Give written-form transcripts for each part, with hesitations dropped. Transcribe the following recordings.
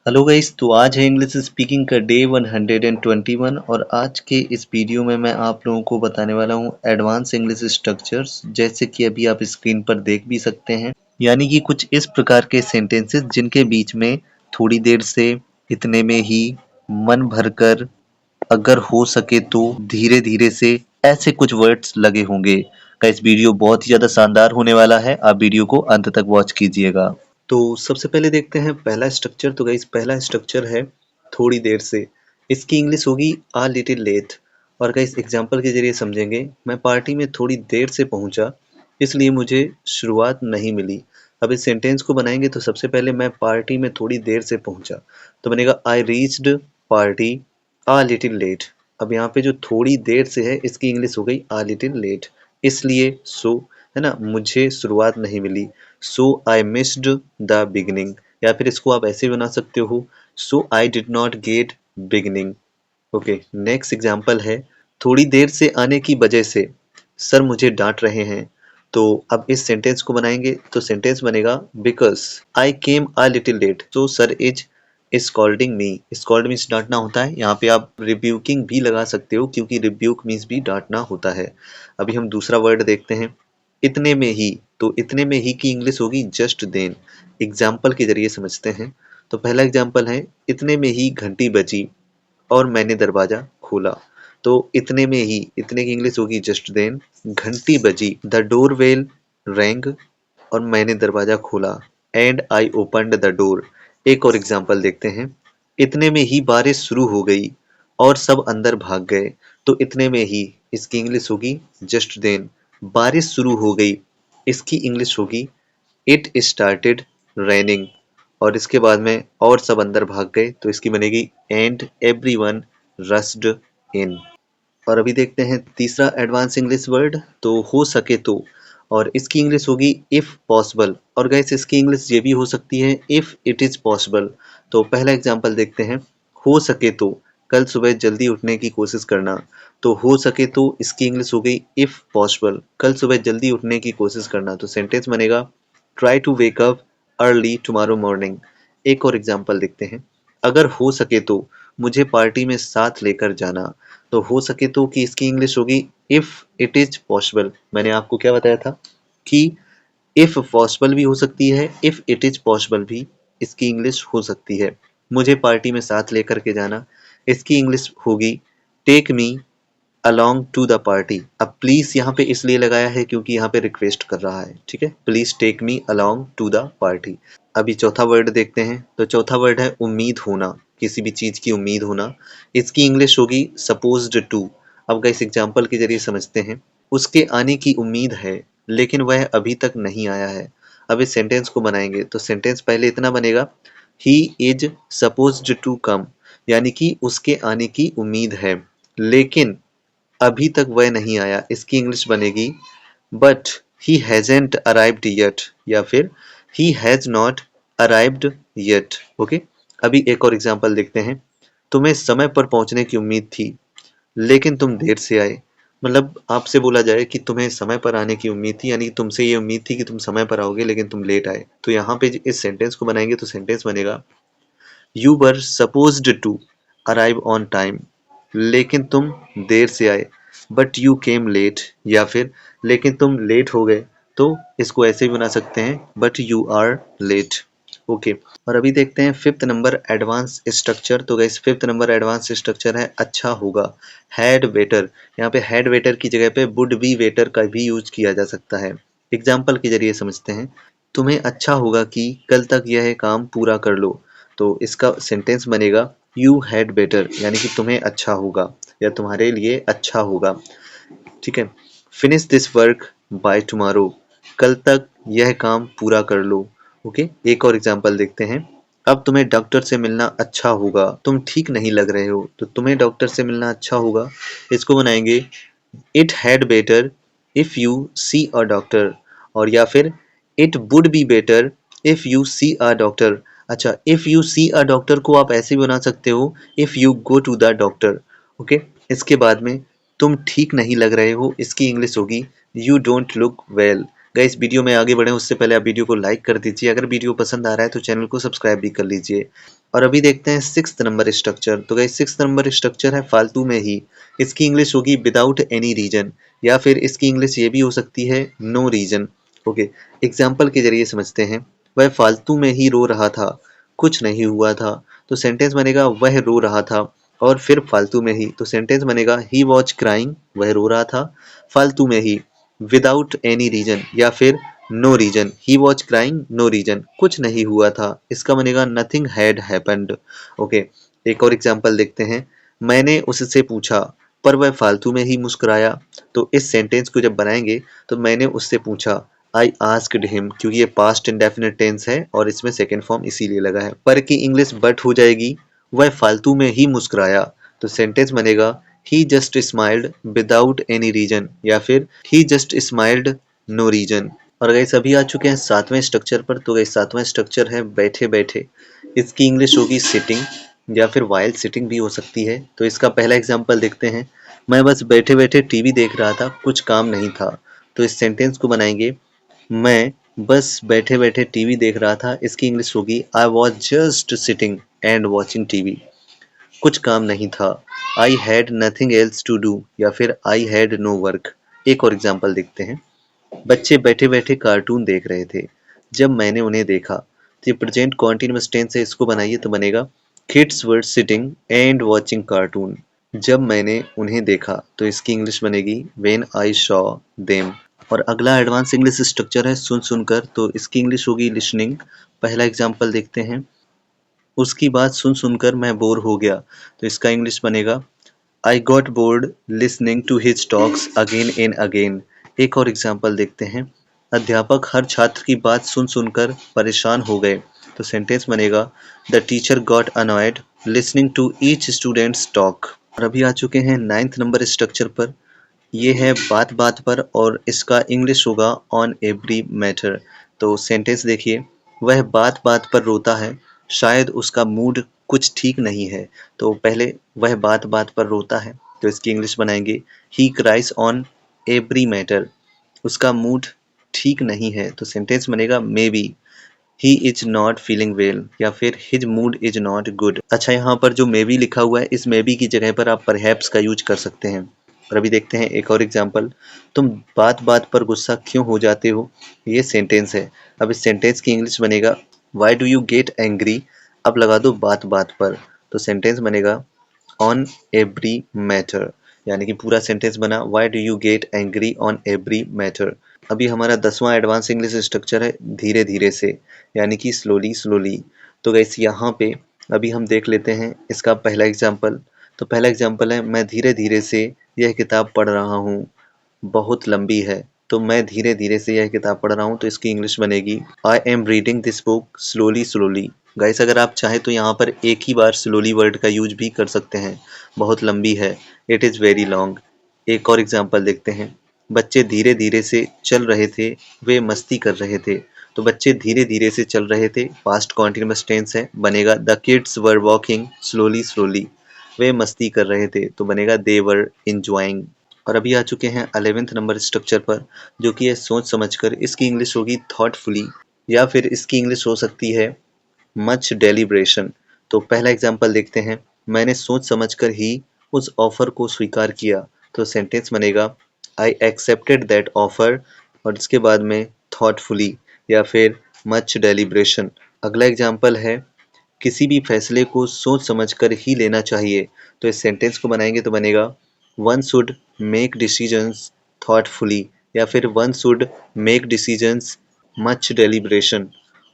Hello guys, तो आज है इंग्लिश स्पीकिंग का डे 121 और आज के इस वीडियो में मैं आप लोगों को बताने वाला हूँ एडवांस इंग्लिश स्ट्रक्चर्स, जैसे कि अभी आप स्क्रीन पर देख भी सकते हैं। यानी कि कुछ इस प्रकार के सेंटेंसेस जिनके बीच में थोड़ी देर से, इतने में ही, मन भरकर, अगर हो सके तो, धीरे धीरे से, ऐसे कुछ वर्ड्स लगे होंगे। गाइस, वीडियो बहुत ही ज्यादा शानदार होने वाला है, आप वीडियो को अंत तक वॉच कीजिएगा। तो सबसे पहले देखते हैं पहला स्ट्रक्चर। तो गाइस, पहला स्ट्रक्चर है थोड़ी देर से। इसकी इंग्लिश होगी आ लिटिल लेट। और गाइस, एग्जांपल के जरिए समझेंगे। मैं पार्टी में थोड़ी देर से पहुंचा, इसलिए मुझे शुरुआत नहीं मिली। अब इस सेंटेंस को बनाएंगे तो सबसे पहले मैं पार्टी में थोड़ी देर से पहुंचा, तो बनेगा I reached party a little late. अब यहाँ पे जो थोड़ी देर से है, इसकी इंग्लिश हो गई आ लिटिल लेट। इसलिए सो, है ना, मुझे शुरुआत नहीं मिली। So I missed the beginning. या फिर इसको आप ऐसे बना सकते हो, so I did not get beginning. Okay, next example है थोड़ी देर से आने की वजह से सर मुझे डांट रहे हैं। तो अब इस सेंटेंस को बनाएंगे, तो सेंटेंस बनेगा because I came a little late so sir is scolding me. Scold means डांटना होता है, यहाँ पे आप रिब्यूकिंग भी लगा सकते हो, क्योंकि रिब्यूक मीन्स भी डांटना होता है। अभी हम दूसरा वर्ड देखते हैं, इतने में ही। तो इतने में ही की इंग्लिश होगी जस्ट देन। एग्जाम्पल के जरिए समझते हैं। तो पहला एग्जाम्पल है, इतने में ही घंटी बजी और मैंने दरवाजा खोला। तो इतने में ही, इतने की इंग्लिश होगी जस्ट देन। घंटी बजी, द डोर बेल रैंग, और मैंने दरवाजा खोला, and I opened the door. एक और एग्जांपल देखते हैं, इतने में ही बारिश शुरू हो गई और सब अंदर भाग गए। तो इतने में ही, इसकी इंग्लिश होगी जस्ट देन। बारिश शुरू हो गई, इसकी इंग्लिश होगी इट स्टार्टेड रेनिंग। और इसके बाद में और सब अंदर भाग गए, तो इसकी बनेगी एंड एवरीवन रश्ड इन। और अभी देखते हैं तीसरा एडवांस इंग्लिश वर्ड, तो हो सके तो। और इसकी इंग्लिश होगी इफ पॉसिबल। और गाइस, इसकी इंग्लिश ये भी हो सकती है इफ इट इज पॉसिबल। तो पहला एग्जांपल देखते हैं, हो सके तो कल सुबह जल्दी उठने की कोशिश करना। तो हो सके तो इसकी इंग्लिश हो गई इफ पॉसिबल, कल सुबह जल्दी उठने की कोशिश करना। तो सेंटेंस बनेगा try to wake up early tomorrow morning. एक और एग्जांपल देखते हैं, अगर हो सके तो मुझे पार्टी में साथ लेकर जाना। तो हो सके तो कि इसकी इंग्लिश होगी इफ इट इज पॉसिबल। मैंने आपको क्या बताया था कि इफ पॉसिबल भी हो सकती है, इफ इट इज पॉसिबल भी इसकी इंग्लिश हो सकती है। मुझे पार्टी में साथ लेकर के जाना, इसकी इंग्लिश होगी take me along to the party. अब प्लीज यहाँ पे इसलिए लगाया है क्योंकि यहाँ पे रिक्वेस्ट कर रहा है, ठीक है। Please take me along to the party. अभी चौथा वर्ड देखते हैं, तो चौथा वर्ड है उम्मीद होना, किसी भी चीज की उम्मीद होना। इसकी इंग्लिश होगी सपोज्ड टू। अब गाइस, एग्जांपल के जरिए समझते हैं, उसके आने की उम्मीद है लेकिन वह अभी तक नहीं आया है। अब इस सेंटेंस को बनाएंगे, तो सेंटेंस पहले इतना बनेगा, he is supposed to come. यानी कि उसके आने की उम्मीद है लेकिन अभी तक वह नहीं आया। इसकी इंग्लिश बनेगी but he hasn't arrived yet, या फिर he has not arrived yet. Okay, अभी एक और एग्जांपल देखते हैं, तुम्हें समय पर पहुंचने की उम्मीद थी लेकिन तुम देर से आए। मतलब आपसे बोला जाए कि तुम्हें समय पर आने की उम्मीद थी, यानी कि तुमसे ये उम्मीद थी कि तुम समय पर आओगे लेकिन तुम लेट आए। तो यहाँ पे इस सेंटेंस को बनाएंगे, तो सेंटेंस बनेगा you were supposed to arrive on time. लेकिन तुम देर से आए, बट यू केम लेट। या फिर लेकिन तुम लेट हो गए, तो इसको ऐसे भी बना सकते हैं, but you are late. Okay, और अभी देखते हैं फिफ्थ नंबर एडवांस स्ट्रक्चर। तो guys, fifth number advance structure है अच्छा होगा, हैड बेटर। यहाँ पे हैड बेटर की जगह पे वुड बी बेटर का भी यूज किया जा सकता है। एग्जाम्पल के जरिए समझते हैं, तुम्हें अच्छा होगा कि कल तक यह काम पूरा कर लो। तो इसका सेंटेंस बनेगा यू हैड बेटर, यानी कि तुम्हें अच्छा होगा या तुम्हारे लिए अच्छा होगा, ठीक है। Finish this work by tomorrow, कल तक यह काम पूरा कर लो। ओके, एक और एग्जांपल देखते हैं, अब तुम्हें डॉक्टर से मिलना अच्छा होगा, तुम ठीक नहीं लग रहे हो। तो तुम्हें डॉक्टर से मिलना अच्छा होगा, इसको बनाएंगे it had better if you see a doctor. और या फिर it would be better if you see a doctor. अच्छा, if you see a doctor को आप ऐसे भी बना सकते हो if you go to the doctor. Okay, इसके बाद में तुम ठीक नहीं लग रहे हो, इसकी इंग्लिश होगी you don't look well. Guys, video में आगे बढ़े उससे पहले आप वीडियो को लाइक कर दीजिए, अगर वीडियो पसंद आ रहा है तो चैनल को सब्सक्राइब भी कर लीजिए। और अभी देखते हैं सिक्स्थ नंबर स्ट्रक्चर। तो गाइस सिक्स्थ नंबर स्ट्रक्चर है फालतू में ही। इसकी इंग्लिश होगी विदाउट एनी रीजन, या फिर इसकी इंग्लिश ये भी हो सकती है नो रीजन। ओके, एग्जाम्पल के जरिए समझते हैं। वह फालतू में ही रो रहा था, कुछ नहीं हुआ था। तो सेंटेंस बनेगा वह रो रहा था और फिर फालतू में ही। तो सेंटेंस बनेगा ही वॉज क्राइंग, वह रो रहा था फालतू में ही, विदाउट एनी रीजन, या फिर no reason. He was crying no reason, कुछ नहीं हुआ था। इसका बनेगा नथिंग हैड हैपेंड। ओके, एक और एग्जांपल देखते हैं। मैंने उससे पूछा पर वह फालतू में ही मुस्कुराया। तो इस सेंटेंस को जब बनाएंगे तो मैंने उससे पूछा, आई आस्क्ड हिम, क्योंकि ये पास्ट इंडेफिनिट टेंस है और इसमें सेकेंड फॉर्म इसीलिए लगा है। पर की इंग्लिश बट हो जाएगी, वह फालतू में ही मुस्कुराया। तो सेंटेंस बनेगा he just smiled without any reason, या फिर he just smiled no reason. और गाइस अभी आ चुके हैं सातवें स्ट्रक्चर पर। तो गाइस सातवां स्ट्रक्चर है बैठे बैठे। इसकी इंग्लिश होगी सिटिंग, या फिर वाइल सिटिंग भी हो सकती है। तो इसका पहला एग्जांपल देखते हैं। मैं बस बैठे बैठे टीवी देख रहा था, कुछ काम नहीं था। तो इस सेंटेंस को बनाएंगे, मैं बस बैठे बैठे टीवी देख रहा था। इसकी इंग्लिश होगी I was just sitting and watching TV, कुछ काम नहीं था। I had nothing else to do, या फिर आई हैड नो वर्क। एक और एग्जांपल देखते हैं। बच्चे बैठे बैठे कार्टून देख रहे थे जब मैंने उन्हें देखा। तो ये प्रेजेंट कॉन्टिन्यूअस टेंस है, इसको बनाइए तो बनेगा kids were sitting and watching cartoon, जब मैंने उन्हें देखा। तो इसकी इंग्लिश बनेगी व्हेन आई सॉ देम। और अगला एडवांस इंग्लिश स्ट्रक्चर है सुन सुनकर। तो इसकी इंग्लिश होगी लिसनिंग। पहला एग्जांपल देखते हैं। उसकी बात सुन सुनकर मैं बोर हो गया। तो इसका इंग्लिश बनेगा I got bored listening to his talks again and again. एक और एग्जाम्पल देखते हैं। अध्यापक हर छात्र की बात सुन सुनकर परेशान हो गए। तो सेंटेंस बनेगा the teacher got annoyed listening to each students talk. और अभी आ चुके हैं नाइन्थ नंबर स्ट्रक्चर पर। ये है बात बात पर, और इसका इंग्लिश होगा ऑन एवरी मैटर। तो सेंटेंस देखिए, वह बात बात पर रोता है, शायद उसका मूड कुछ ठीक नहीं है। तो पहले वह बात बात पर रोता है, तो इसकी इंग्लिश बनाएंगे ही क्राइज ऑन एवरी मैटर, उसका मूड ठीक नहीं है। तो सेंटेंस बनेगा may be he is not feeling well, या फिर his mood is not good. अच्छा, यहाँ पर जो मे बी लिखा हुआ है, इस मे बी की जगह पर आप परहैप्स का यूज कर सकते हैं। और अभी देखते हैं एक और एग्जांपल। तुम बात बात पर गुस्सा क्यों हो जाते हो, ये सेंटेंस है। अब इस सेंटेंस की इंग्लिश बनेगा why do you get angry. अब लगा दो बात बात पर। तो सेंटेंस बनेगा ऑन एवरी मैटर, यानी कि पूरा सेंटेंस बना why do you get angry on every matter. अभी हमारा 10वां एडवांस इंग्लिश स्ट्रक्चर है धीरे धीरे से, यानी कि स्लोली स्लोली। तो गाइस यहाँ पे अभी हम देख लेते हैं इसका पहला एग्जांपल। तो पहला एग्जांपल है मैं धीरे धीरे से यह किताब पढ़ रहा हूँ, बहुत लंबी है। तो मैं धीरे धीरे से यह किताब पढ़ रहा हूँ, तो इसकी इंग्लिश बनेगी I am reading this book slowly slowly. Guys अगर आप चाहें तो यहाँ पर एक ही बार स्लोली वर्ड का यूज भी कर सकते हैं, बहुत लंबी है, इट इज़ वेरी लॉन्ग। एक और एग्जांपल देखते हैं। बच्चे धीरे धीरे से चल रहे थे, वे मस्ती कर रहे थे। तो बच्चे धीरे धीरे से चल रहे थे, पास्ट कॉन्टिन्यूअस टेंस है, बनेगा the kids were walking slowly slowly, वे मस्ती कर रहे थे। तो बनेगा दे वर इंजॉइंग। और अभी आ चुके हैं 11वें नंबर स्ट्रक्चर पर, जो कि है सोच समझकर। इसकी इंग्लिश होगी थॉटफुली, या फिर इसकी इंग्लिश हो सकती है मच डेलिब्रेशन। तो पहला एग्जांपल देखते हैं। मैंने सोच समझकर ही उस ऑफर को स्वीकार किया। तो सेंटेंस बनेगा आई एक्सेप्टेड दैट ऑफर, और इसके बाद में थॉटफुली या फिर मच डेलिब्रेशन। अगला एग्जांपल है किसी भी फैसले को सोच समझकर ही लेना चाहिए। तो इस सेंटेंस को बनाएंगे तो बनेगा one should make decisions thoughtfully, या फिर one should make decisions much deliberation.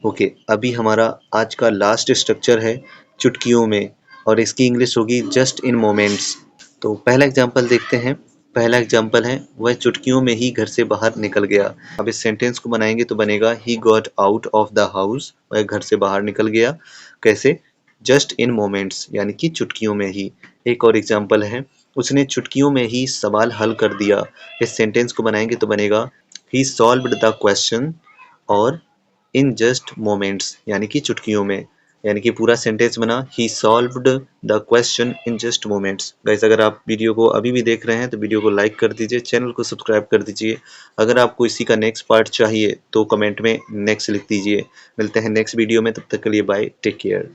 Okay, अभी हमारा आज का लास्ट स्ट्रक्चर है चुटकियों में, और इसकी इंग्लिश होगी जस्ट इन मोमेंट्स। तो पहला एग्जांपल देखते हैं। पहला एग्जांपल है वह चुटकियों में ही घर से बाहर निकल गया। अब इस सेंटेंस को बनाएंगे तो बनेगा he got out of the house, वह घर से बाहर निकल गया। कैसे? जस्ट इन मोमेंट्स, यानी कि चुटकियों में ही। एक और एग्जांपल है उसने चुटकियों में ही सवाल हल कर दिया। इस सेंटेंस को बनाएंगे तो बनेगा ही सॉल्व्ड द क्वेश्चन और इन जस्ट मोमेंट्स, यानी कि चुटकियों में। यानी कि पूरा सेंटेंस बना he solved the question in just moments. Guys अगर आप वीडियो को अभी भी देख रहे हैं तो वीडियो को लाइक कर दीजिए, चैनल को सब्सक्राइब कर दीजिए। अगर आपको इसी का नेक्स्ट पार्ट चाहिए तो कमेंट में नेक्स्ट लिख दीजिए। मिलते हैं नेक्स्ट वीडियो में, तब तक के लिए बाय, टेक केयर।